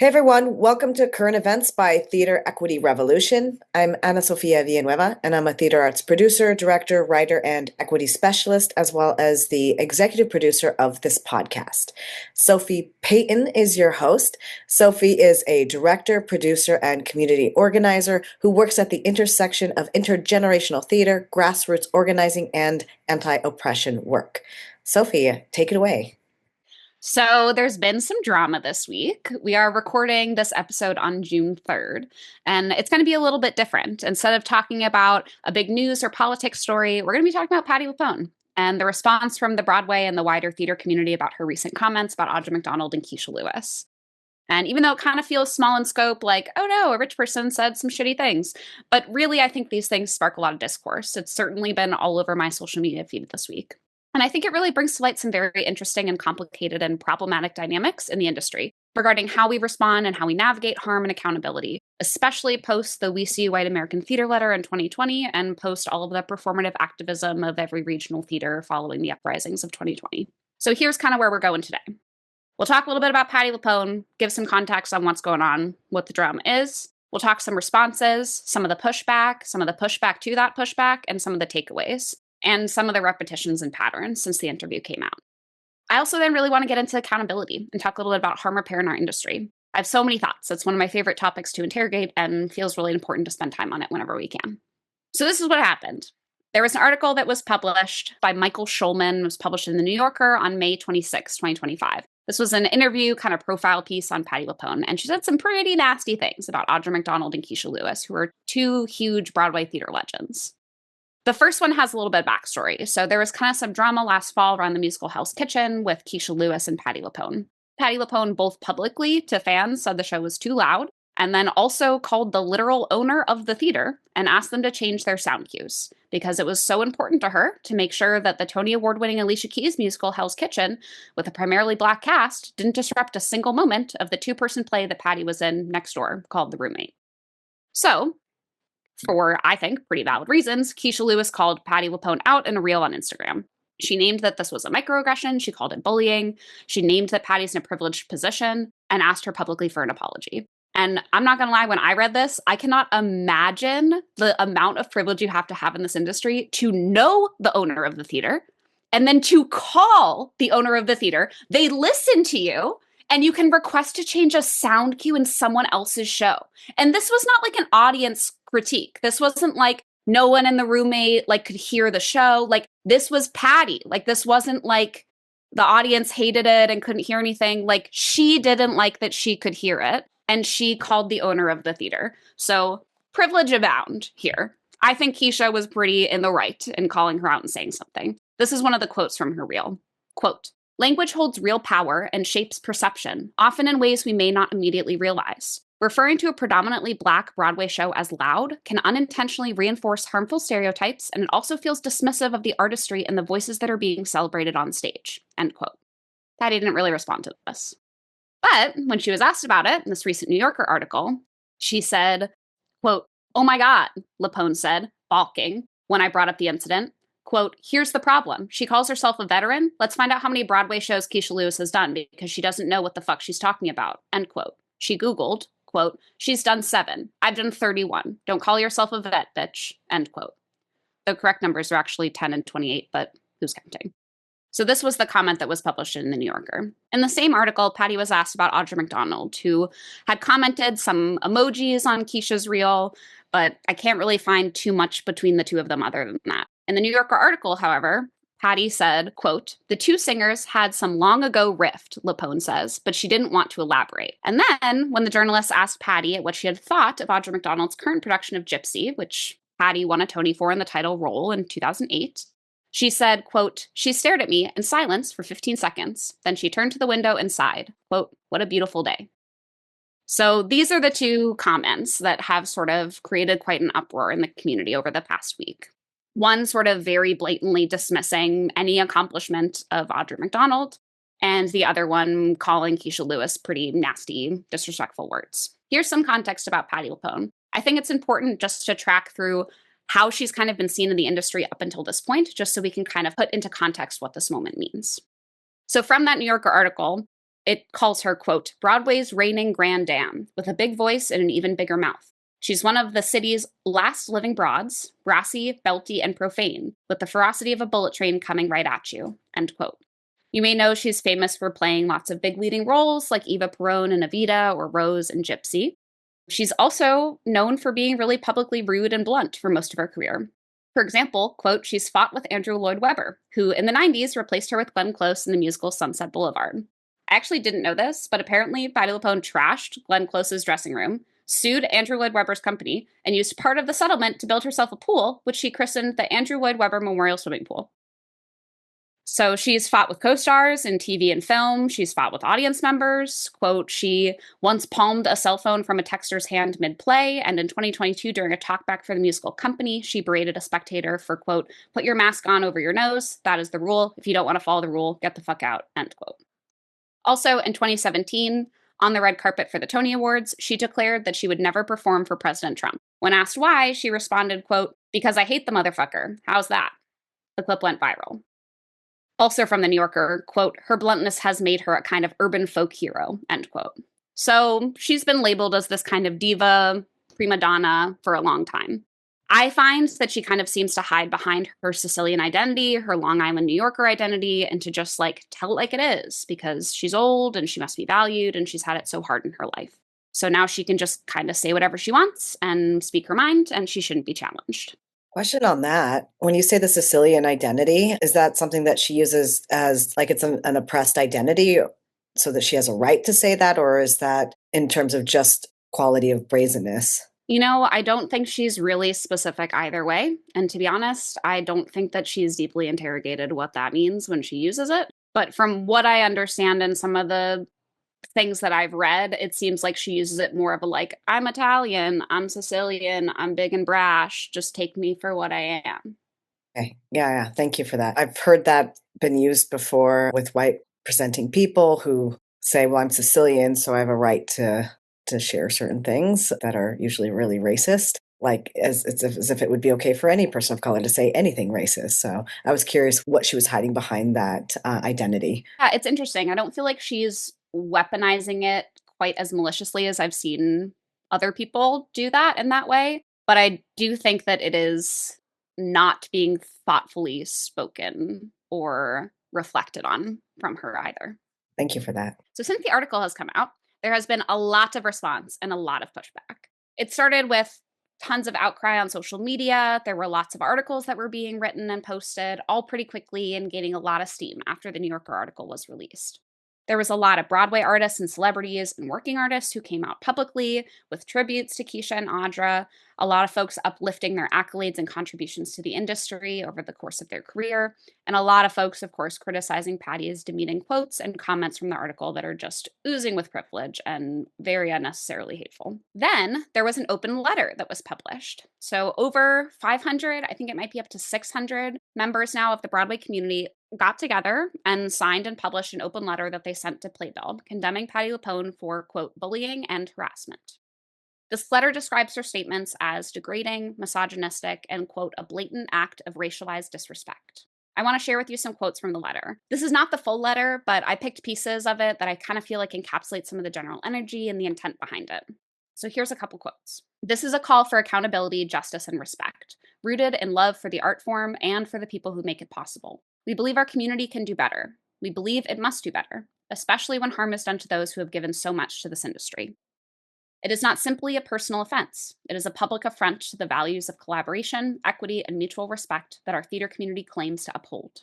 Hey everyone, welcome to Current Events by Theater Equity Revolution. I'm Ana Sofia Villanueva, and I'm a theater arts producer, director, writer, and equity specialist, as well as the executive producer of this podcast. Sophie Payton is your host. Sophie is a director, producer, and community organizer who works at the intersection of intergenerational theater, grassroots organizing, and anti-oppression work. Sophie, take it away. So there's been some drama this week. We are recording this episode on June 3rd, and it's going to be a little bit different. Instead of talking about a big news or politics story, we're going to be talking about Patti LuPone and the response from the Broadway and the wider theater community about her recent comments about Audra McDonald and Keisha Lewis. And even though it kind of feels small in scope, like, oh no, a rich person said some shitty things. But really, I think these things spark a lot of discourse. It's certainly been all over my social media feed this week. And I think it really brings to light some very interesting and complicated and problematic dynamics in the industry regarding how we respond and how we navigate harm and accountability, especially post the We See White American Theater letter in 2020 and post all of the performative activism of every regional theater following the uprisings of 2020. So here's kind of where we're going today. We'll talk a little bit about Patti LuPone, give some context on what's going on, what the drama is. We'll talk some responses, some of the pushback to that pushback, and some of the takeaways, and some of the repetitions and patterns since the interview came out. I also then really want to get into accountability and talk a little bit about harm repair in our industry. I have so many thoughts. It's one of my favorite topics to interrogate and feels really important to spend time on it whenever we can. So this is what happened. There was an article that was published by Michael Schulman. It was published in The New Yorker on May 26, 2025. This was an interview kind of profile piece on Patti LuPone, and she said some pretty nasty things about Audra McDonald and Keisha Lewis, who are two huge Broadway theater legends. The first one has a little bit of backstory. So there was kind of some drama last fall around the musical Hell's Kitchen with Keisha Lewis and Patti LuPone. Patti LuPone both publicly to fans said the show was too loud, and then also called the literal owner of the theater and asked them to change their sound cues because it was so important to her to make sure that the Tony Award-winning Alicia Keys musical Hell's Kitchen, with a primarily Black cast, didn't disrupt a single moment of the two-person play that Patti was in next door called The Roommate. So, for, I think, pretty valid reasons, Keisha Lewis called Patti LuPone out in a reel on Instagram. She named that this was a microaggression, she called it bullying, she named that Patti's in a privileged position, and asked her publicly for an apology. And I'm not gonna lie, when I read this, I cannot imagine the amount of privilege you have to have in this industry to know the owner of the theater, and then to call the owner of the theater. They listen to you, and you can request to change a sound cue in someone else's show. And this was not like an audience critique. This wasn't like no one in the roommate could hear the show. Like, this was Patti. Like, this wasn't like the audience hated it and couldn't hear anything. Like, she didn't like that she could hear it, and she called the owner of the theater. So privilege abound here. I think Keisha was pretty in the right in calling her out and saying something. This is one of the quotes from her reel. Quote, "Language holds real power and shapes perception, often in ways we may not immediately realize. Referring to a predominantly Black Broadway show as loud can unintentionally reinforce harmful stereotypes, and it also feels dismissive of the artistry and the voices that are being celebrated on stage." End quote. Patti didn't really respond to this. But when she was asked about it in this recent New Yorker article, she said, quote, "Oh my God," LuPone said, balking, when I brought up the incident. Quote, "Here's the problem. She calls herself a veteran. Let's find out how many Broadway shows Keisha Lewis has done because she doesn't know what the fuck she's talking about." End quote. She Googled, quote, "She's done 7. I've done 31. Don't call yourself a vet, bitch." End quote. The correct numbers are actually 10 and 28, but who's counting? So this was the comment that was published in The New Yorker. In the same article, Patti was asked about Audra McDonald, who had commented some emojis on Keisha's reel, but I can't really find too much between the two of them other than that. In the New Yorker article, however, Patti said, quote, "The two singers had some long ago rift," LuPone says, but she didn't want to elaborate. And then, when the journalist asked Patti what she had thought of Audra McDonald's current production of Gypsy, which Patti won a Tony for in the title role in 2008, she said, quote, "She stared at me in silence for 15 seconds. Then she turned to the window and sighed. Quote, 'What a beautiful day.'" So these are the two comments that have sort of created quite an uproar in the community over the past week. One sort of very blatantly dismissing any accomplishment of Audra McDonald, and the other one calling Keisha Lewis pretty nasty, disrespectful words. Here's some context about Patti LuPone. I think it's important just to track through how she's kind of been seen in the industry up until this point, just so we can kind of put into context what this moment means. So from that New Yorker article, It calls her, quote, Broadway's reigning grand dame, with a big voice and an even bigger mouth. She's one of the city's last living broads, brassy, belty, and profane, with the ferocity of a bullet train coming right at you, end quote. You may know she's famous for playing lots of big leading roles like Eva Perón in Evita or Rose in Gypsy. She's also known for being really publicly rude and blunt for most of her career. For example, quote, she's fought with Andrew Lloyd Webber, who in the 90s replaced her with Glenn Close in the musical Sunset Boulevard. I actually didn't know this, but apparently Patti LuPone trashed Glenn Close's dressing room, sued Andrew Lloyd Webber's company, and used part of the settlement to build herself a pool, which she christened the Andrew Lloyd Webber Memorial Swimming Pool. So she's fought with co-stars in TV and film. She's fought with audience members. Quote, she once palmed a cell phone from a texter's hand mid-play, and in 2022, during a talkback for the musical Company, she berated a spectator for, quote, put your mask on over your nose. That is the rule. If you don't want to follow the rule, get the fuck out, end quote. Also, in 2017, on the red carpet for the Tony Awards, she declared that she would never perform for President Trump. When asked why, she responded, quote, because I hate the motherfucker. How's that? The clip went viral. Also from the New Yorker, quote, her bluntness has made her a kind of urban folk hero, end quote. So she's been labeled as this kind of diva, prima donna for a long time. I find that she kind of seems to hide behind her Sicilian identity, her Long Island New Yorker identity, and to just like tell it like it is because she's old and she must be valued and she's had it so hard in her life. So now she can just kind of say whatever she wants and speak her mind and she shouldn't be challenged. Question on that. When you say the Sicilian identity, is that something that she uses as like it's an oppressed identity so that she has a right to say that? Or is that in terms of just quality of brazenness? You know, I don't think she's really specific either way. And to be honest, I don't think that she's deeply interrogated what that means when she uses it. But from what I understand and some of the things that I've read, it seems like she uses it more of a like, I'm Italian, I'm Sicilian, I'm big and brash, just take me for what I am. Okay. Yeah. Thank you for that. I've heard that been used before with white presenting people who say, well, I'm Sicilian, so I have a right to share certain things that are usually really racist, like as if it would be okay for any person of color to say anything racist. So I was curious what she was hiding behind that identity. Yeah, it's interesting. I don't feel like she's weaponizing it quite as maliciously as I've seen other people do that in that way. But I do think that it is not being thoughtfully spoken or reflected on from her either. Thank you for that. So since the article has come out, there has been a lot of response and a lot of pushback. It started with tons of outcry on social media. There were lots of articles that were being written and posted, all pretty quickly and gaining a lot of steam after the New Yorker article was released. There was a lot of Broadway artists and celebrities and working artists who came out publicly with tributes to Keisha and Audra, a lot of folks uplifting their accolades and contributions to the industry over the course of their career, and a lot of folks, of course, criticizing Patti's demeaning quotes and comments from the article that are just oozing with privilege and very unnecessarily hateful. Then there was an open letter that was published. So over 500, I think it might be up to 600 members now of the Broadway community got together and signed and published an open letter that they sent to Playbill, condemning Patti LuPone for, quote, bullying and harassment. This letter describes her statements as degrading, misogynistic, and, quote, a blatant act of racialized disrespect. I want to share with you some quotes from the letter. This is not the full letter, but I picked pieces of it that I kind of feel like encapsulate some of the general energy and the intent behind it. So here's a couple quotes. This is a call for accountability, justice, and respect, rooted in love for the art form and for the people who make it possible. We believe our community can do better. We believe it must do better, especially when harm is done to those who have given so much to this industry. It is not simply a personal offense. It is a public affront to the values of collaboration, equity, and mutual respect that our theater community claims to uphold.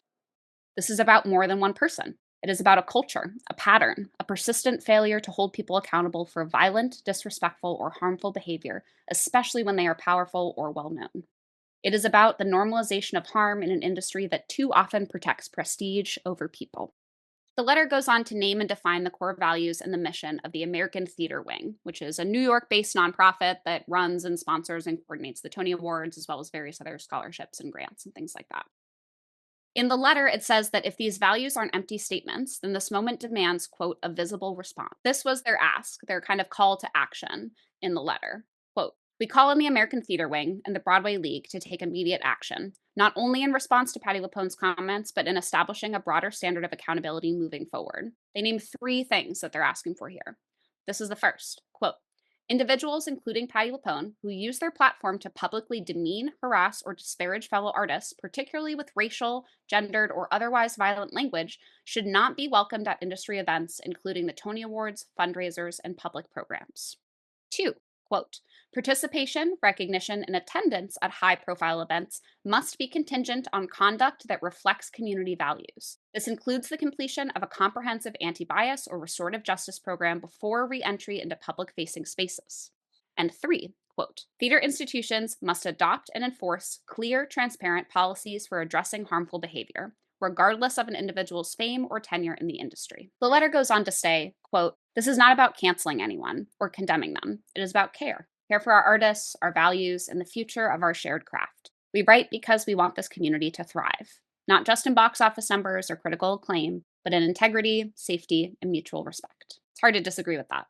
This is about more than one person. It is about a culture, a pattern, a persistent failure to hold people accountable for violent, disrespectful, or harmful behavior, especially when they are powerful or well-known. It is about the normalization of harm in an industry that too often protects prestige over people. The letter goes on to name and define the core values and the mission of the American Theater Wing, which is a New York-based nonprofit that runs and sponsors and coordinates the Tony Awards, as well as various other scholarships and grants and things like that. In the letter, it says that if these values aren't empty statements, then this moment demands, quote, a visible response. This was their ask, their kind of call to action in the letter. Quote, We call on the American Theater Wing and the Broadway League to take immediate action, not only in response to Patti LuPone's comments, but in establishing a broader standard of accountability moving forward. They name three things that they're asking for here. This is the first quote. Individuals, including Patti LuPone, who use their platform to publicly demean, harass, or disparage fellow artists, particularly with racial, gendered, or otherwise violent language, should not be welcomed at industry events, including the Tony Awards, fundraisers, and public programs. Two, quote, participation, recognition, and attendance at high profile events must be contingent on conduct that reflects community values. This includes the completion of a comprehensive anti bias or restorative justice program before re entry into public facing spaces. And three, quote, theater institutions must adopt and enforce clear, transparent policies for addressing harmful behavior, regardless of an individual's fame or tenure in the industry. The letter goes on to say, quote, this is not about canceling anyone or condemning them. It is about care. Care for our artists, our values, and the future of our shared craft. We write because we want this community to thrive, not just in box office numbers or critical acclaim, but in integrity, safety, and mutual respect. It's hard to disagree with that.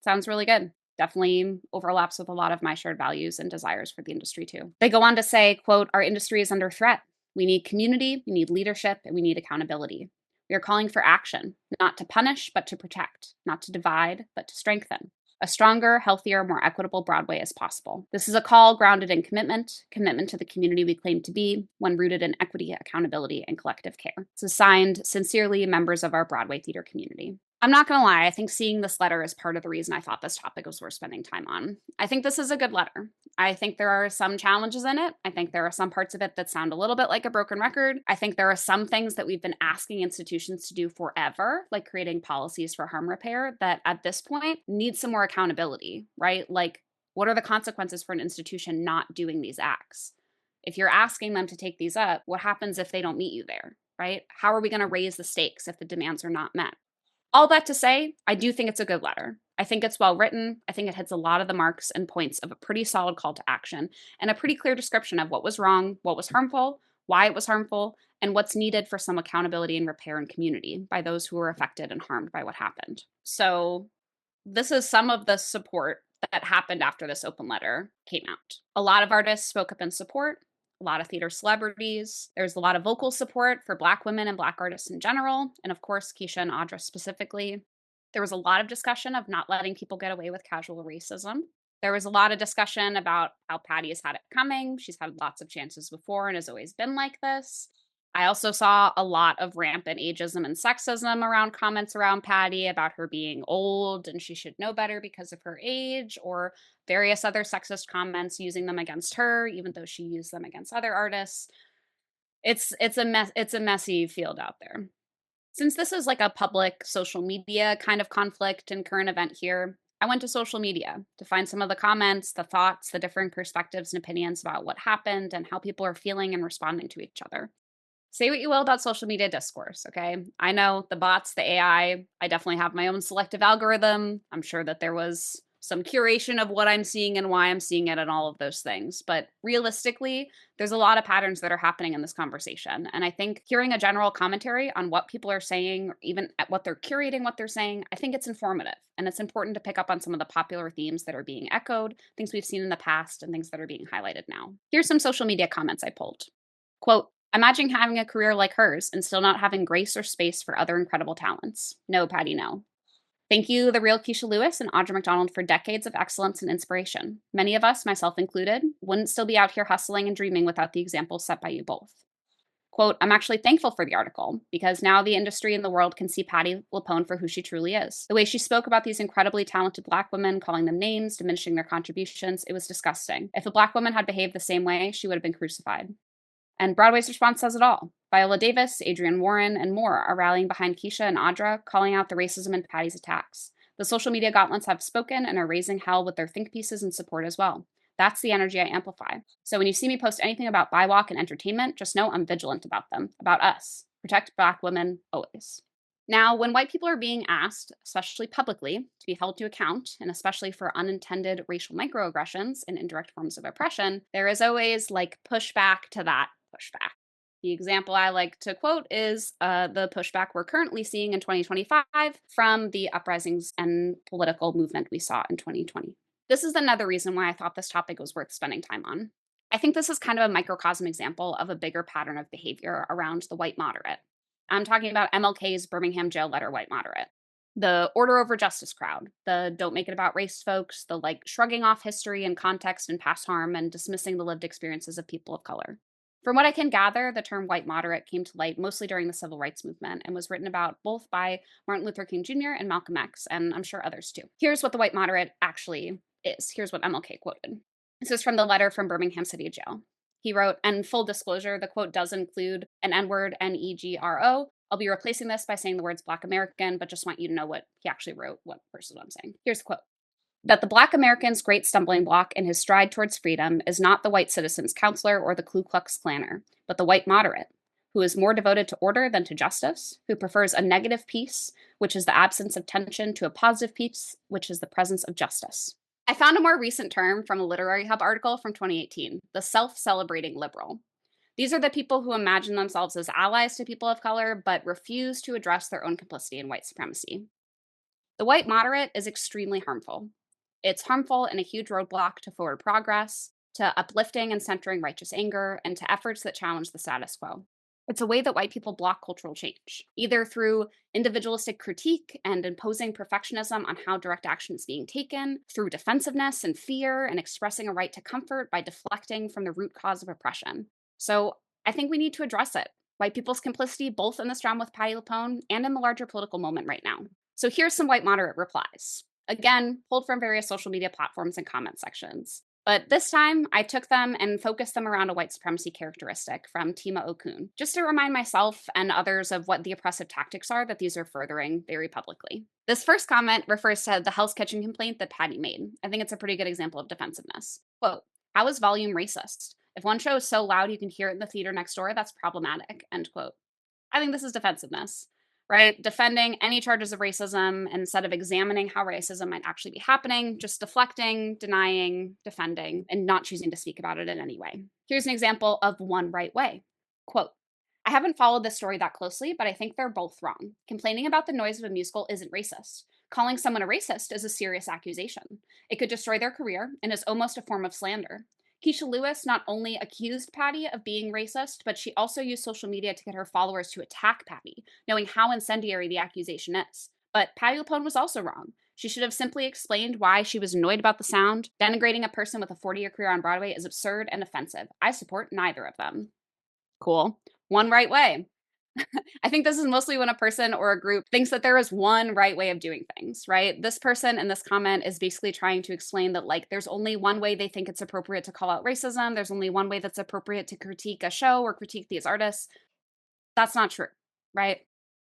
Sounds really good. Definitely overlaps with a lot of my shared values and desires for the industry too. They go on to say, quote, our industry is under threat. We need community, we need leadership, and we need accountability. We are calling for action, not to punish, but to protect, not to divide, but to strengthen. A stronger, healthier, more equitable Broadway is possible. This is a call grounded in commitment to the community we claim to be, one rooted in equity, accountability, and collective care. This is signed, sincerely, members of our Broadway theater community. I'm not going to lie, I think seeing this letter is part of the reason I thought this topic was worth spending time on. I think this is a good letter. I think there are some challenges in it. I think there are some parts of it that sound a little bit like a broken record. I think there are some things that we've been asking institutions to do forever, like creating policies for harm repair, that at this point need some more accountability, right? Like, what are the consequences for an institution not doing these acts? If you're asking them to take these up, what happens if they don't meet you there, right? How are we going to raise the stakes if the demands are not met? All that to say, I do think it's a good letter. I think it's well written. I think it hits a lot of the marks and points of a pretty solid call to action and a pretty clear description of what was wrong, what was harmful, why it was harmful, and what's needed for some accountability and repair in community by those who were affected and harmed by what happened. So, this is some of the support that happened after this open letter came out. A lot of artists spoke up in support, a lot of theater celebrities. There's a lot of vocal support for Black women and Black artists in general, and of course, Keisha and Audra specifically. There was a lot of discussion of not letting people get away with casual racism. There was a lot of discussion about how Patti has had it coming. She's had lots of chances before and has always been like this. I also saw a lot of rampant ageism and sexism around comments around Patti about her being old and she should know better because of her age, or various other sexist comments using them against her, even though she used them against other artists. It's a messy field out there. Since this is like a public social media kind of conflict and current event here, I went to social media to find some of the comments, the thoughts, the differing perspectives and opinions about what happened and how people are feeling and responding to each other. Say what you will about social media discourse, okay? I know the bots, the AI, I definitely have my own selective algorithm. I'm sure that there was some curation of what I'm seeing and why I'm seeing it and all of those things. But realistically, there's a lot of patterns that are happening in this conversation. And I think hearing a general commentary on what people are saying, or even at what they're curating, what they're saying, I think it's informative. And it's important to pick up on some of the popular themes that are being echoed, things we've seen in the past, and things that are being highlighted now. Here's some social media comments I pulled. Quote, imagine having a career like hers and still not having grace or space for other incredible talents. No, Patti, no. Thank you, the real Keisha Lewis and Audra McDonald, for decades of excellence and inspiration. Many of us, myself included, wouldn't still be out here hustling and dreaming without the examples set by you both. Quote, I'm actually thankful for the article because now the industry and the world can see Patti LuPone for who she truly is. The way she spoke about these incredibly talented Black women, calling them names, diminishing their contributions, it was disgusting. If a Black woman had behaved the same way, she would have been crucified. And Broadway's response says it all. Viola Davis, Adrienne Warren, and more are rallying behind Keisha and Audra, calling out the racism in Patti's attacks. The social media gauntlets have spoken and are raising hell with their think pieces and support as well. That's the energy I amplify. So when you see me post anything about BIWalk and entertainment, just know I'm vigilant about them, about us. Protect Black women always. Now, when white people are being asked, especially publicly, to be held to account, and especially for unintended racial microaggressions and indirect forms of oppression, there is always like pushback to that pushback. The example I like to quote is the pushback we're currently seeing in 2025 from the uprisings and political movement we saw in 2020. This is another reason why I thought this topic was worth spending time on. I think this is kind of a microcosm example of a bigger pattern of behavior around the white moderate. I'm talking about MLK's Birmingham jail letter white moderate. The order over justice crowd, the don't make it about race folks, the like shrugging off history and context and past harm and dismissing the lived experiences of people of color. From what I can gather, the term white moderate came to light mostly during the civil rights movement and was written about both by Martin Luther King Jr. and Malcolm X, and I'm sure others too. Here's what the white moderate actually is. Here's what MLK quoted. This is from the letter from Birmingham City Jail. He wrote, and full disclosure, the quote does include an N word, NEGRO. I'll be replacing this by saying the words Black American, but just want you to know what he actually wrote, what versus what I'm saying. Here's the quote. That the Black American's great stumbling block in his stride towards freedom is not the white citizen's counselor or the Ku Klux Klanner, but the white moderate, who is more devoted to order than to justice, who prefers a negative peace, which is the absence of tension, to a positive peace, which is the presence of justice. I found a more recent term from a Literary Hub article from 2018, the self-celebrating liberal. These are the people who imagine themselves as allies to people of color, but refuse to address their own complicity in white supremacy. The white moderate is extremely harmful. It's harmful and a huge roadblock to forward progress, to uplifting and centering righteous anger, and to efforts that challenge the status quo. It's a way that white people block cultural change, either through individualistic critique and imposing perfectionism on how direct action is being taken, through defensiveness and fear, and expressing a right to comfort by deflecting from the root cause of oppression. So I think we need to address it. White people's complicity, both in this drama with Patti LuPone and in the larger political moment right now. So here's some white moderate replies. Again, pulled from various social media platforms and comment sections. But this time, I took them and focused them around a white supremacy characteristic from Tima Okun, just to remind myself and others of what the oppressive tactics are that these are furthering very publicly. This first comment refers to the Hell's Kitchen complaint that Patti made. I think it's a pretty good example of defensiveness. Quote, how is volume racist? If one show is so loud you can hear it in the theater next door, that's problematic, end quote. I think this is defensiveness, right? Defending any charges of racism instead of examining how racism might actually be happening, just deflecting, denying, defending, and not choosing to speak about it in any way. Here's an example of one right way. Quote, I haven't followed this story that closely, but I think they're both wrong. Complaining about the noise of a musical isn't racist. Calling someone a racist is a serious accusation. It could destroy their career and is almost a form of slander. Keisha Lewis not only accused Patti of being racist, but she also used social media to get her followers to attack Patti, knowing how incendiary the accusation is. But Patti LuPone was also wrong. She should have simply explained why she was annoyed about the sound. Denigrating a person with a 40-year career on Broadway is absurd and offensive. I support neither of them. Cool. One right way. I think this is mostly when a person or a group thinks that there is one right way of doing things, right? This person in this comment is basically trying to explain that, like, there's only one way they think it's appropriate to call out racism. There's only one way that's appropriate to critique a show or critique these artists. That's not true, right?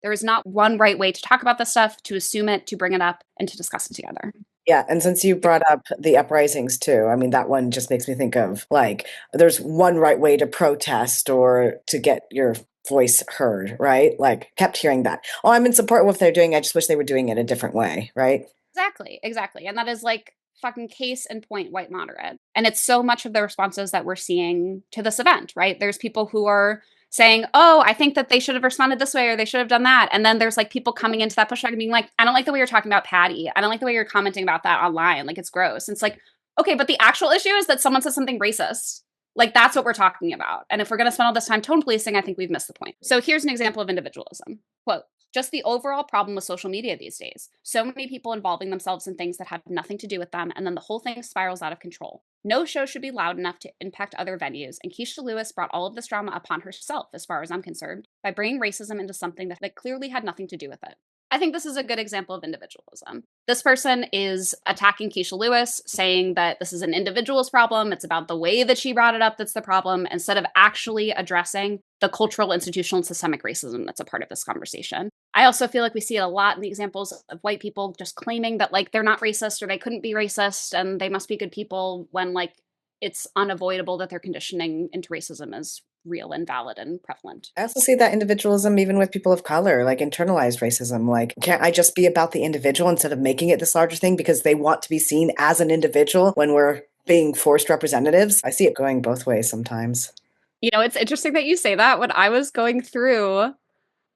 There is not one right way to talk about this stuff, to assume it, to bring it up, and to discuss it together. Yeah, and since you brought up the uprisings too, I mean, that one just makes me think of like there's one right way to protest or to get your voice heard, right? Like kept hearing that. Oh, I'm in support of what they're doing. I just wish they were doing it a different way, right? Exactly. And that is like fucking case in point white moderate. And it's so much of the responses that we're seeing to this event, right? There's people who are saying, oh, I think that they should have responded this way or they should have done that. And then there's like people coming into that pushback and being like, I don't like the way you're talking about Patti. I don't like the way you're commenting about that online. Like, it's gross. And it's like, okay, but the actual issue is that someone says something racist. Like, that's what we're talking about. And if we're going to spend all this time tone policing, I think we've missed the point. So here's an example of individualism. Quote, just the overall problem with social media these days. So many people involving themselves in things that have nothing to do with them, and then the whole thing spirals out of control. No show should be loud enough to impact other venues, and Keisha Lewis brought all of this drama upon herself, as far as I'm concerned, by bringing racism into something that clearly had nothing to do with it. I think this is a good example of individualism. This person is attacking Keisha Lewis, saying that this is an individual's problem. It's about the way that she brought it up that's the problem, instead of actually addressing the cultural, institutional, and systemic racism that's a part of this conversation. I also feel like we see it a lot in the examples of white people just claiming that, like, they're not racist or they couldn't be racist and they must be good people when, like, it's unavoidable that their conditioning into racism is real and valid and prevalent. I also see that individualism even with people of color, like internalized racism. Like, can't I just be about the individual instead of making it this larger thing because they want to be seen as an individual when we're being forced representatives? I see it going both ways sometimes. You know, it's interesting that you say that. When I was going through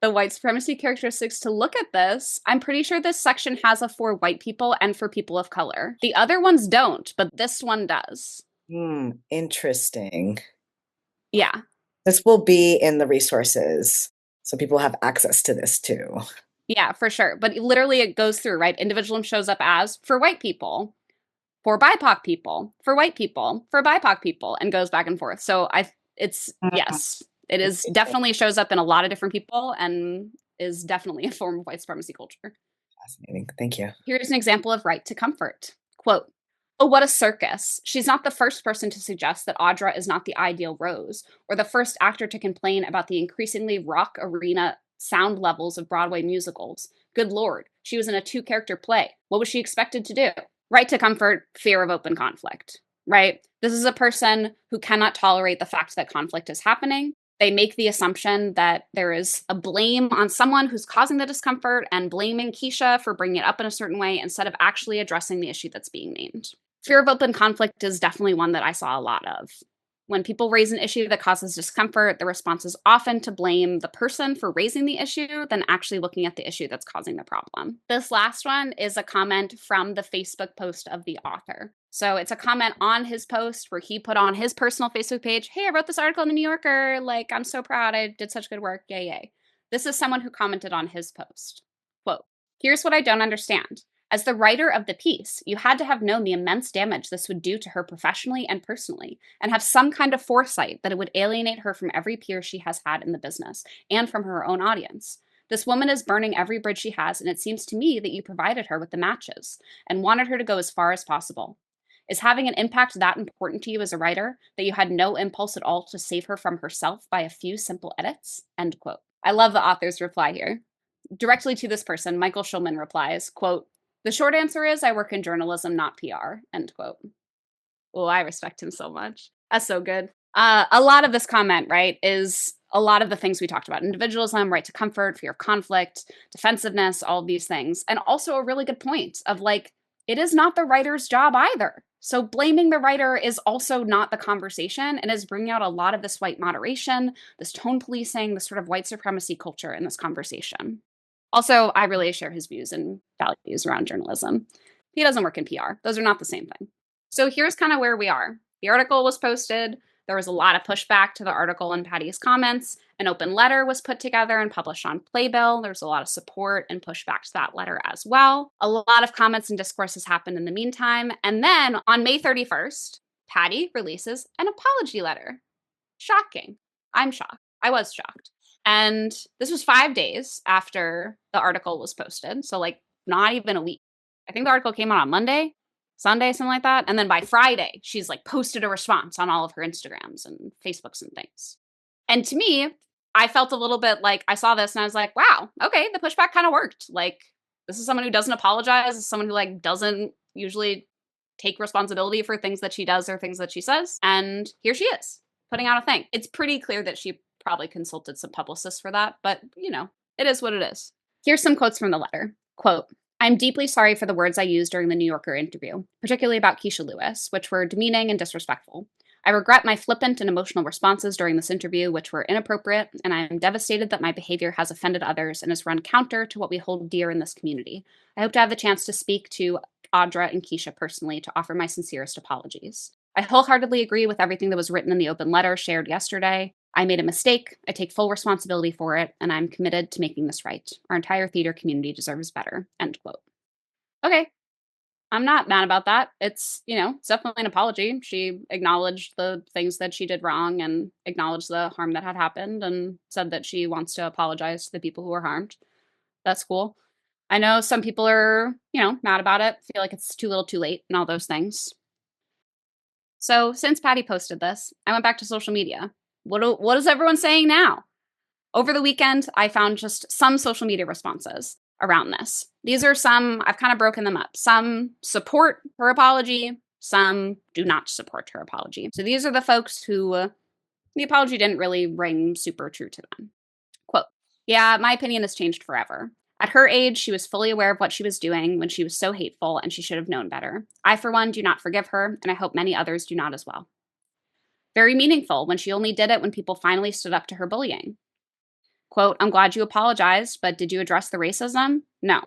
the white supremacy characteristics to look at this, I'm pretty sure this section has a for white people and for people of color. The other ones don't, but this one does. Interesting. Yeah. This will be in the resources, so people have access to this too. Yeah, for sure. But literally it goes through, right? Individualism shows up as for white people, for BIPOC people, for white people, for BIPOC people, and goes back and forth. So it's Mm, yes, it is definitely shows up in a lot of different people and is definitely a form of white supremacy culture. fascinating. Thank you. Here's an example of right to comfort. Quote, "Oh, what a circus. She's not the first person to suggest that Audra is not the ideal Rose, or the first actor to complain about the increasingly rock arena sound levels of Broadway musicals. Good Lord, she was in a two-character play. What was she expected to do? Right to comfort, fear of open conflict, right? This is a person who cannot tolerate the fact that conflict is happening. They make the assumption that there is a blame on someone who's causing the discomfort and blaming Keisha for bringing it up in a certain way instead of actually addressing the issue that's being named. Fear of open conflict is definitely one that I saw a lot of. When people raise an issue that causes discomfort, the response is often to blame the person for raising the issue than actually looking at the issue that's causing the problem. This last one is a comment from the Facebook post of the author. So it's a comment on his post where he put on his personal Facebook page, "Hey, I wrote this article in the New Yorker. Like, I'm so proud. I did such good work. Yay, yay." This is someone who commented on his post. Quote, "Here's what I don't understand. As the writer of the piece, you had to have known the immense damage this would do to her professionally and personally, and have some kind of foresight that it would alienate her from every peer she has had in the business, and from her own audience. This woman is burning every bridge she has, and it seems to me that you provided her with the matches, and wanted her to go as far as possible. Is having an impact that important to you as a writer, that you had no impulse at all to save her from herself by a few simple edits?" End quote. I love the author's reply here. Directly to this person, Michael Schulman replies, quote, "The short answer is I work in journalism, not PR," end quote. Oh, I respect him so much. That's so good. A lot of this comment, right, is a lot of the things we talked about: individualism, right to comfort, fear of conflict, defensiveness, all of these things. And also a really good point of like, it is not the writer's job either. So blaming the writer is also not the conversation and is bringing out a lot of this white moderation, this tone policing, this sort of white supremacy culture in this conversation. Also, I really share his views and values around journalism. He doesn't work in PR. Those are not the same thing. So here's kind of where we are. The article was posted. There was a lot of pushback to the article and Patti's comments. An open letter was put together and published on Playbill. There's a lot of support and pushback to that letter as well. A lot of comments and discourses happened in the meantime. And then on May 31st, Patti releases an apology letter. Shocking. I'm shocked. I was shocked. And this was 5 days after the article was posted. So, like, not even a week. I think the article came out on Monday, Sunday, something like that. And then by Friday, she's like posted a response on all of her Instagrams and Facebooks and things. And to me, I felt a little bit like I saw this and I was like, wow, okay, the pushback kind of worked. Like, this is someone who doesn't apologize, this is someone who like doesn't usually take responsibility for things that she does or things that she says. And here she is, putting out a thing. It's pretty clear that she probably consulted some publicists for that, but you know, it is what it is. Here's some quotes from the letter. Quote, "I'm deeply sorry for the words I used during the New Yorker interview, particularly about Keisha Lewis, which were demeaning and disrespectful. I regret my flippant and emotional responses during this interview, which were inappropriate, and I am devastated that my behavior has offended others and has run counter to what we hold dear in this community. I hope to have the chance to speak to Audra and Keisha personally to offer my sincerest apologies. I wholeheartedly agree with everything that was written in the open letter shared yesterday. I made a mistake, I take full responsibility for it, and I'm committed to making this right. Our entire theater community deserves better." End quote. Okay, I'm not mad about that. It's, you know, it's definitely an apology. She acknowledged the things that she did wrong and acknowledged the harm that had happened and said that she wants to apologize to the people who were harmed. That's cool. I know some people are, you know, mad about it, feel like it's too little too late and all those things. So since Patti posted this, I went back to social media. What is everyone saying now? Over the weekend, I found just some social media responses around this. These are some, I've kind of broken them up. Some support her apology, some do not support her apology. So these are the folks who the apology didn't really ring super true to them. Quote, "Yeah, my opinion has changed forever. At her age, she was fully aware of what she was doing when she was so hateful, and she should have known better. I, for one, do not forgive her, and I hope many others do not as well. Very meaningful when she only did it when people finally stood up to her bullying. Quote, I'm glad you apologized, but did you address the racism? No.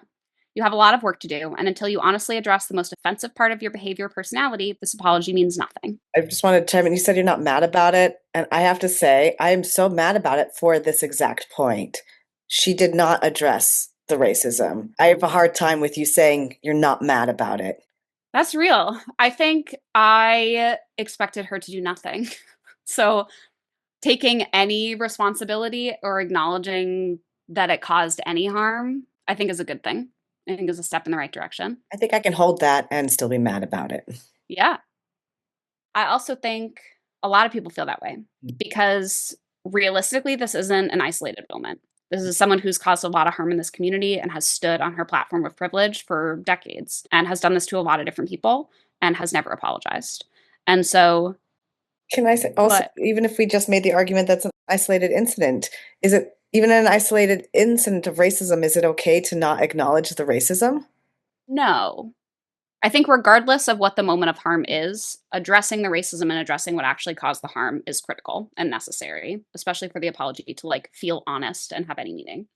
You have a lot of work to do, and until you honestly address the most offensive part of your behavior or personality, this apology means nothing. I just wanted to chime in. You said you're not mad about it. And I have to say, I am so mad about it for this exact point. She did not address the racism. I have a hard time with you saying you're not mad about it. That's real. I think I expected her to do nothing. So taking any responsibility or acknowledging that it caused any harm, I think is a good thing. I think is a step in the right direction. I think I can hold that and still be mad about it. Yeah. I also think a lot of people feel that way because realistically, this isn't an isolated moment. This is someone who's caused a lot of harm in this community and has stood on her platform of privilege for decades and has done this to a lot of different people and has never apologized. And so, Can I say also, but even if we just made the argument that's an isolated incident, is it even an isolated incident of racism? Is it okay to not acknowledge the racism? no, I think regardless of what the moment of harm is, addressing the racism and addressing what actually caused the harm is critical and necessary, especially for the apology to like feel honest and have any meaning.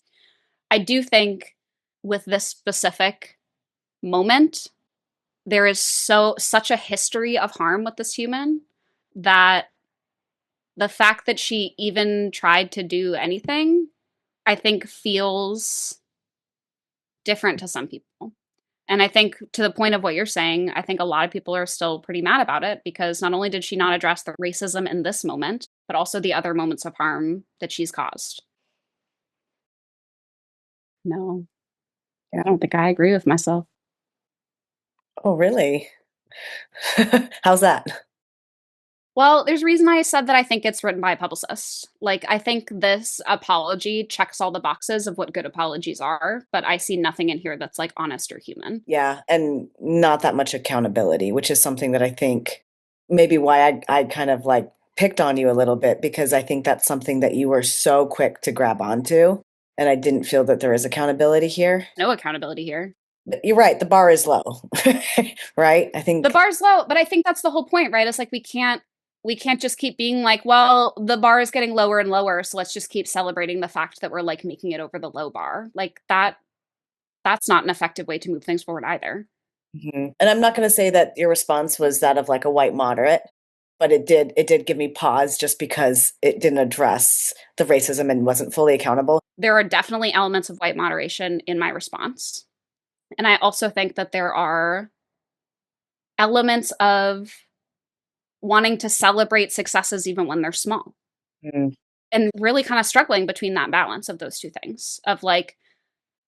I do think with this specific moment, there is such a history of harm with this human that the fact that she even tried to do anything, I think feels different to some people. And I think to the point of what you're saying, I think a lot of people are still pretty mad about it because not only did she not address the racism in this moment, but also the other moments of harm that she's caused. No, I don't think I agree with myself. Oh, really? How's that? Well, there's a reason I said that I think it's written by a publicist. Like, I think this apology checks all the boxes of what good apologies are, but I see nothing in here that's like honest or human. Yeah, and not that much accountability, which is something that I think maybe why I kind of like picked on you a little bit because I think that's something that you were so quick to grab onto, and I didn't feel that there is accountability here. No accountability here. But you're right, the bar is low, right? I The think, bar's low, but I think that's the whole point, right? It's like we can't just keep being like, well, the bar is getting lower and lower, so let's just keep celebrating the fact that we're like making it over the low bar. Like that's not an effective way to move things forward either. mhm. And I'm not going to say that your response was that of like a white moderate, but it did give me pause just because it didn't address the racism and wasn't fully accountable. There are definitely elements of white moderation in my response. And I also think that there are elements of wanting to celebrate successes even when they're small Mm, and really kind of struggling between that balance of those two things of like,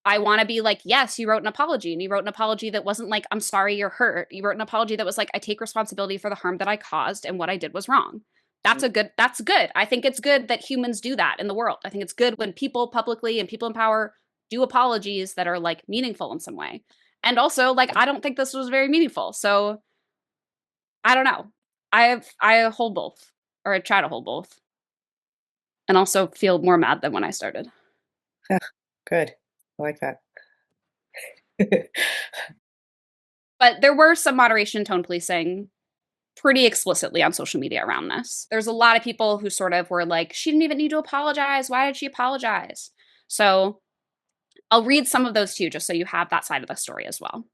I want to be like, yes, you wrote an apology and you wrote an apology that wasn't like, I'm sorry you're hurt. You wrote an apology that was like, I take responsibility for the harm that I caused and what I did was wrong. mm, That's good. I think it's good that humans do that in the world. I think it's good when people publicly and people in power do apologies that are like meaningful in some way. And also like, I don't think this was very meaningful. So I don't know. I hold both or I try to hold both and also feel more mad than when I started. good. I like that. But there were some moderation tone policing pretty explicitly on social media around this. There's a lot of people who sort of were like, she didn't even need to apologize. Why did she apologize? So I'll read some of those too, just so you have that side of the story as well.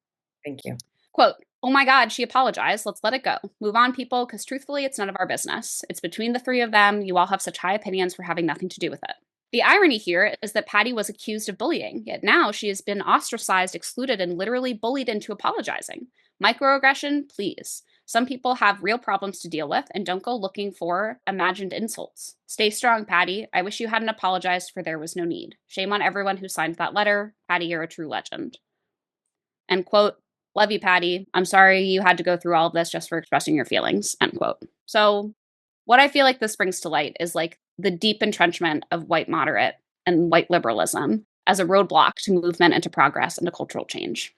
Thank you. Quote, oh my God, she apologized. Let's let it go. Move on, people, because truthfully, it's none of our business. It's between the three of them. You all have such high opinions for having nothing to do with it. The irony here is that Patti was accused of bullying, yet now she has been ostracized, excluded, and literally bullied into apologizing. Microaggression, please. Some people have real problems to deal with and don't go looking for imagined insults. Stay strong, Patti. I wish you hadn't apologized, for there was no need. Shame on everyone who signed that letter. Patti, you're a true legend. End quote. Love you, Patti. I'm sorry you had to go through all of this just for expressing your feelings. End quote. So, what I feel like this brings to light is like the deep entrenchment of white moderate and white liberalism as a roadblock to movement and to progress and to cultural change.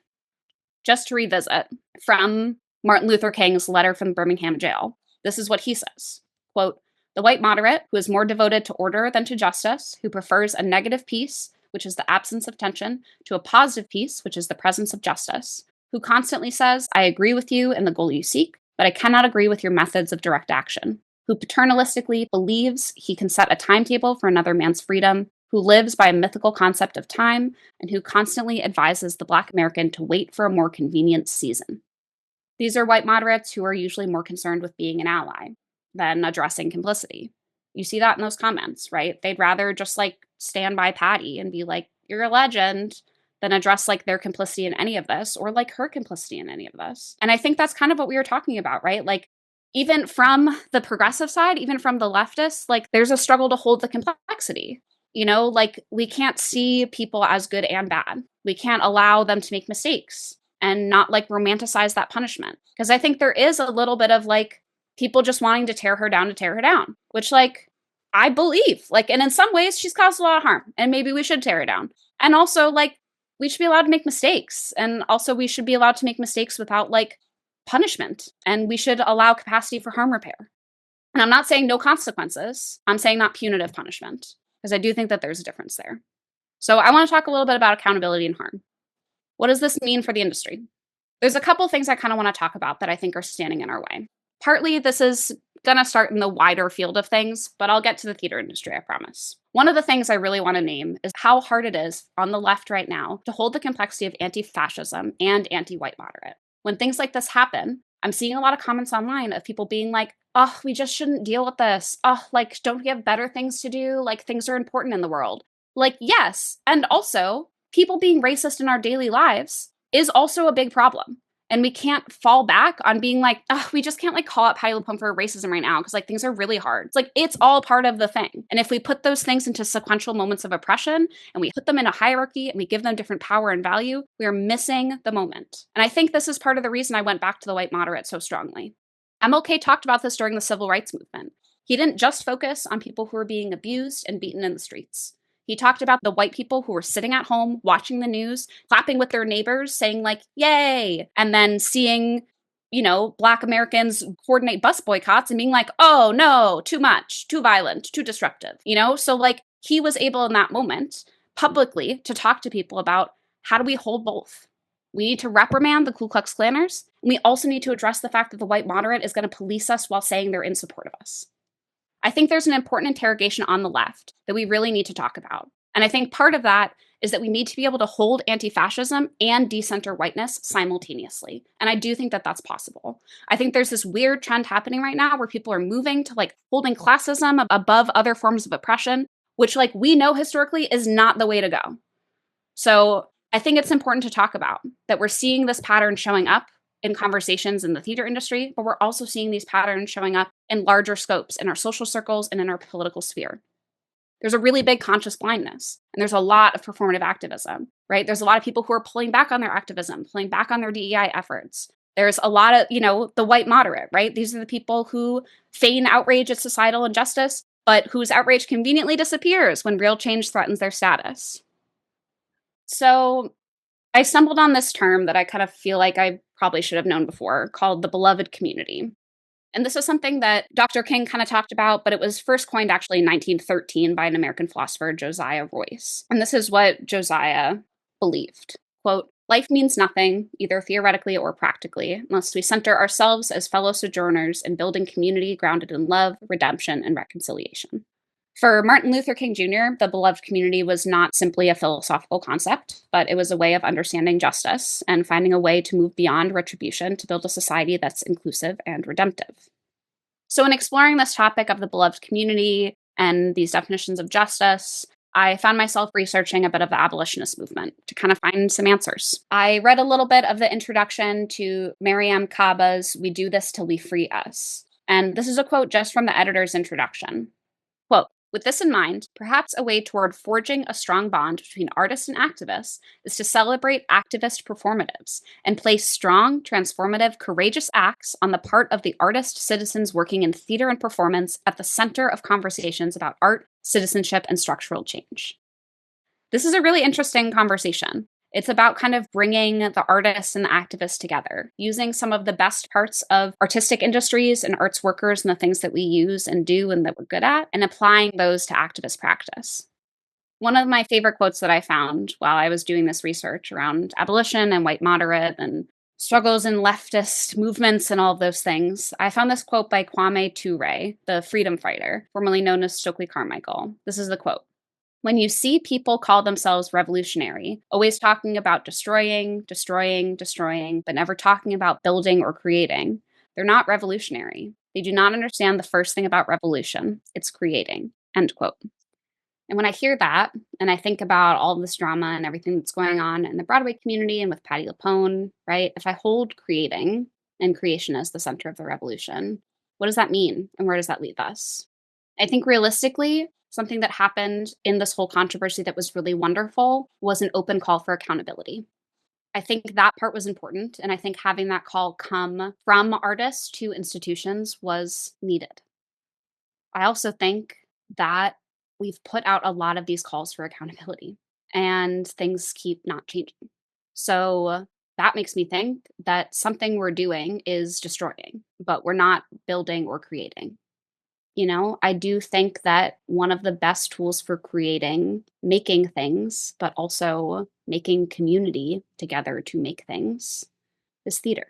Just to revisit from Martin Luther King's letter from Birmingham jail, this is what he says. Quote, the white moderate who is more devoted to order than to justice, who prefers a negative peace, which is the absence of tension, to a positive peace, which is the presence of justice, who constantly says, I agree with you in the goal you seek, but I cannot agree with your methods of direct action, who paternalistically believes he can set a timetable for another man's freedom, who lives by a mythical concept of time and who constantly advises the Black American to wait for a more convenient season. These are white moderates who are usually more concerned with being an ally than addressing complicity. You see that in those comments, right? They'd rather just like stand by Patti and be like, you're a legend, than address like their complicity in any of this or like her complicity in any of this. And I think that's kind of what we were talking about, right? Like, even from the progressive side, even from the leftists, like there's a struggle to hold the complexity. Like we can't see people as good and bad. We can't allow them to make mistakes and not like romanticize that punishment. Because I think there is a little bit of like people just wanting to tear her down, which like I believe. Like, and in some ways she's caused a lot of harm and maybe we should tear her down. And also like we should be allowed to make mistakes. And also we should be allowed to make mistakes without like punishment. And we should allow capacity for harm repair. And I'm not saying no consequences. I'm saying not punitive punishment, because I do think that there's a difference there. So I want to talk a little bit about accountability and harm. What does this mean for the industry? There's a couple things I kind of want to talk about that I think are standing in our way. Partly, this is going to start in the wider field of things, but I'll get to the theater industry, I promise. One of the things I really want to name is how hard it is on the left right now to hold the complexity of anti-fascism and anti-white moderate. When things like this happen, I'm seeing a lot of comments online of people being like, oh, we just shouldn't deal with this. Oh, like, don't we have better things to do? Like, things are important in the world. Like, yes. And also, people being racist in our daily lives is also a big problem. And we can't fall back on being like, oh, we just can't like call out Patti LuPone for racism right now because like things are really hard. It's like it's all part of the thing. And if we put those things into sequential moments of oppression and we put them in a hierarchy and we give them different power and value, we are missing the moment. And I think this is part of the reason I went back to the white moderate so strongly. MLK talked about this during the civil rights movement. He didn't just focus on people who were being abused and beaten in the streets. He talked about the white people who were sitting at home, watching the news, clapping with their neighbors, saying like, yay, and then seeing, Black Americans coordinate bus boycotts and being like, oh no, too much, too violent, too disruptive, So like he was able in that moment publicly to talk to people about how do we hold both? We need to reprimand the Ku Klux Klanners, and we also need to address the fact that the white moderate is going to police us while saying they're in support of us. I think there's an important interrogation on the left that we really need to talk about. And I think part of that is that we need to be able to hold anti-fascism and decenter whiteness simultaneously. And I do think that that's possible. I think there's this weird trend happening right now where people are moving to like holding classism above other forms of oppression, which like we know historically is not the way to go. So I think it's important to talk about that we're seeing this pattern showing up in conversations in the theater industry, but we're also seeing these patterns showing up in larger scopes in our social circles and in our political sphere. There's a really big conscious blindness, and there's a lot of performative activism, right? There's a lot of people who are pulling back on their activism, pulling back on their DEI efforts. There's a lot of, the white moderate, right? These are the people who feign outrage at societal injustice, but whose outrage conveniently disappears when real change threatens their status. So I stumbled on this term that I kind of feel like I probably should have known before, called the beloved community. And this is something that Dr. King kind of talked about, but it was first coined actually in 1913 by an American philosopher, Josiah Royce. And this is what Josiah believed. Quote, life means nothing, either theoretically or practically, unless we center ourselves as fellow sojourners in building community grounded in love, redemption, and reconciliation. For Martin Luther King Jr., the beloved community was not simply a philosophical concept, but it was a way of understanding justice and finding a way to move beyond retribution to build a society that's inclusive and redemptive. So in exploring this topic of the beloved community and these definitions of justice, I found myself researching a bit of the abolitionist movement to kind of find some answers. I read a little bit of the introduction to Mariame Kaba's We Do This Till We Free Us. And this is a quote just from the editor's introduction. Quote, with this in mind, perhaps a way toward forging a strong bond between artists and activists is to celebrate activist performatives and place strong, transformative, courageous acts on the part of the artist citizens working in theater and performance at the center of conversations about art, citizenship, and structural change. This is a really interesting conversation. It's about kind of bringing the artists and the activists together, using some of the best parts of artistic industries and arts workers and the things that we use and do and that we're good at, and applying those to activist practice. One of my favorite quotes that I found while I was doing this research around abolition and white moderate and struggles in leftist movements and all of those things, I found this quote by Kwame Ture, the freedom fighter, formerly known as Stokely Carmichael. This is the quote. When you see people call themselves revolutionary, always talking about destroying, destroying, destroying, but never talking about building or creating, they're not revolutionary. They do not understand the first thing about revolution. It's creating. End quote. And when I hear that, and I think about all this drama and everything that's going on in the Broadway community and with Patti LuPone, right? If I hold creating and creation as the center of the revolution, what does that mean? And where does that leave us? I think realistically, something that happened in this whole controversy that was really wonderful was an open call for accountability. I think that part was important. And I think having that call come from artists to institutions was needed. I also think that we've put out a lot of these calls for accountability and things keep not changing. So that makes me think that something we're doing is destroying, but we're not building or creating. I do think that one of the best tools for creating, making things, but also making community together to make things is theater.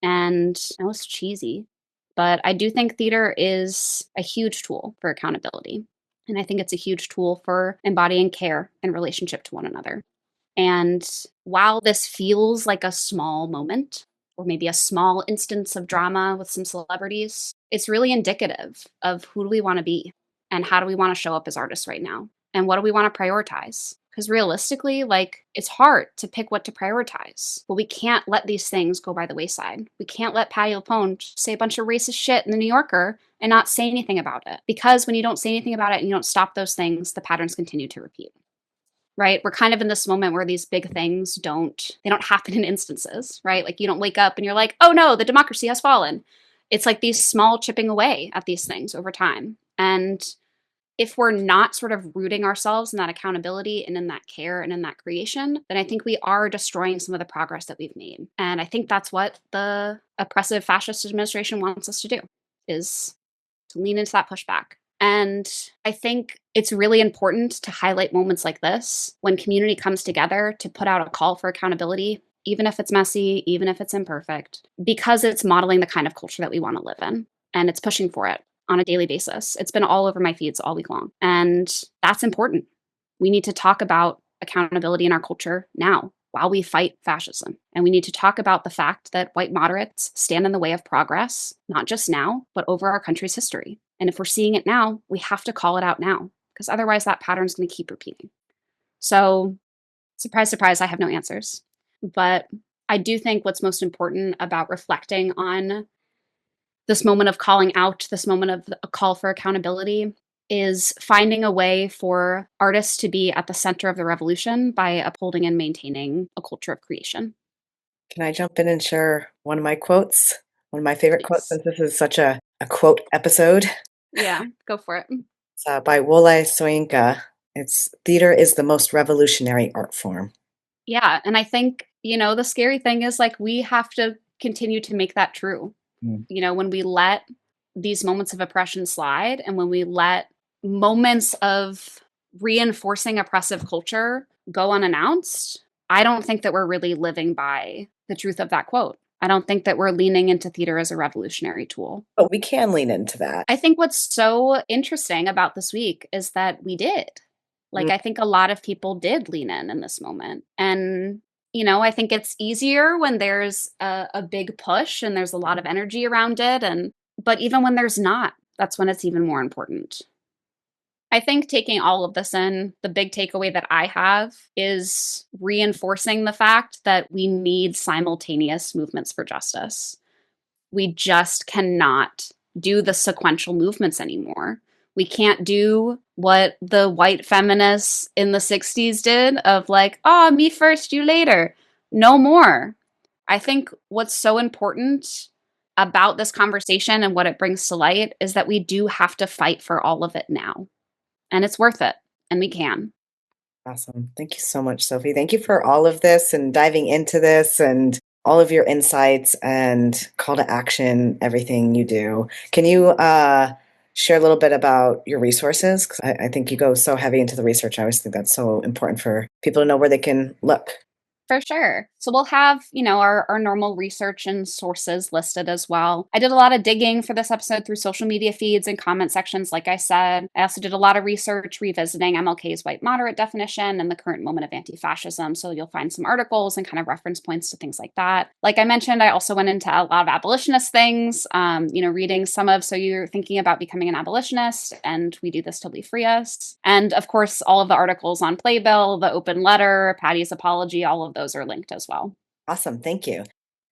And I know it's cheesy, but I do think theater is a huge tool for accountability. And I think it's a huge tool for embodying care and relationship to one another. And while this feels like a small moment, or maybe a small instance of drama with some celebrities, it's really indicative of who do we want to be and how do we want to show up as artists right now? And what do we want to prioritize? Because realistically, it's hard to pick what to prioritize. But we can't let these things go by the wayside. We can't let Patti LuPone say a bunch of racist shit in the New Yorker and not say anything about it. Because when you don't say anything about it and you don't stop those things, the patterns continue to repeat. Right? We're kind of in this moment where these big things don't happen in instances, right? Like you don't wake up and you're like, oh no, the democracy has fallen. It's like these small chipping away at these things over time. And if we're not sort of rooting ourselves in that accountability and in that care and in that creation, then I think we are destroying some of the progress that we've made. And I think that's what the oppressive fascist administration wants us to do, is to lean into that pushback. And I think it's really important to highlight moments like this when community comes together to put out a call for accountability, even if it's messy, even if it's imperfect, because it's modeling the kind of culture that we want to live in and it's pushing for it on a daily basis. It's been all over my feeds all week long. And that's important. We need to talk about accountability in our culture now while we fight fascism. And we need to talk about the fact that white moderates stand in the way of progress, not just now, but over our country's history. And if we're seeing it now, we have to call it out now, because otherwise that pattern's going to keep repeating. So, surprise, surprise, I have no answers. But I do think what's most important about reflecting on this moment of calling out, this moment of a call for accountability, is finding a way for artists to be at the center of the revolution by upholding and maintaining a culture of creation. Can I jump in and share one of my quotes? One of my favorite quotes, Please. since this is such a quote episode. Yeah, go for it. It's by Wole Soyinka. It's theater is the most revolutionary art form. Yeah, and I think, the scary thing is we have to continue to make that true. Mm. When we let these moments of oppression slide and when we let moments of reinforcing oppressive culture go unannounced, I don't think that we're really living by the truth of that quote. I don't think that we're leaning into theater as a revolutionary tool. But we can lean into that. I think what's so interesting about this week is that we did. Mm. I think a lot of people did lean in this moment. And, I think it's easier when there's a big push and there's a lot of energy around it. But even when there's not, that's when it's even more important. I think taking all of this in, the big takeaway that I have is reinforcing the fact that we need simultaneous movements for justice. We just cannot do the sequential movements anymore. We can't do what the white feminists in the 60s did of oh, me first, you later. No more. I think what's so important about this conversation and what it brings to light is that we do have to fight for all of it now. And it's worth it. And we can. Awesome. Thank you so much, Sophie. Thank you for all of this and diving into this and all of your insights and call to action, everything you do. Can you share a little bit about your resources? 'Cause I think you go so heavy into the research. I always think that's so important for people to know where they can look. For sure. So we'll have, our normal research and sources listed as well. I did a lot of digging for this episode through social media feeds and comment sections, like I said. I also did a lot of research revisiting MLK's white moderate definition and the current moment of anti-fascism. So you'll find some articles and kind of reference points to things like that. Like I mentioned, I also went into a lot of abolitionist things, reading some of So You're Thinking About Becoming an Abolitionist, and We Do This Till They Free Us. And of course, all of the articles on Playbill, the open letter, Patti's apology, all of those are linked as well. Awesome. Thank you.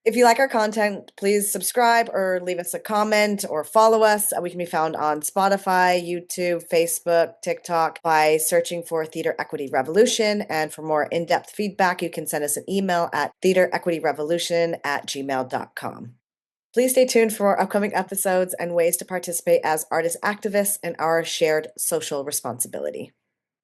If you like our content, please subscribe or leave us a comment or follow us. We can be found on Spotify, YouTube, Facebook, TikTok by searching for Theater Equity Revolution. And for more in-depth feedback, you can send us an email at theaterequityrevolution@gmail.com. Please stay tuned for upcoming episodes and ways to participate as artist activists in our shared social responsibility.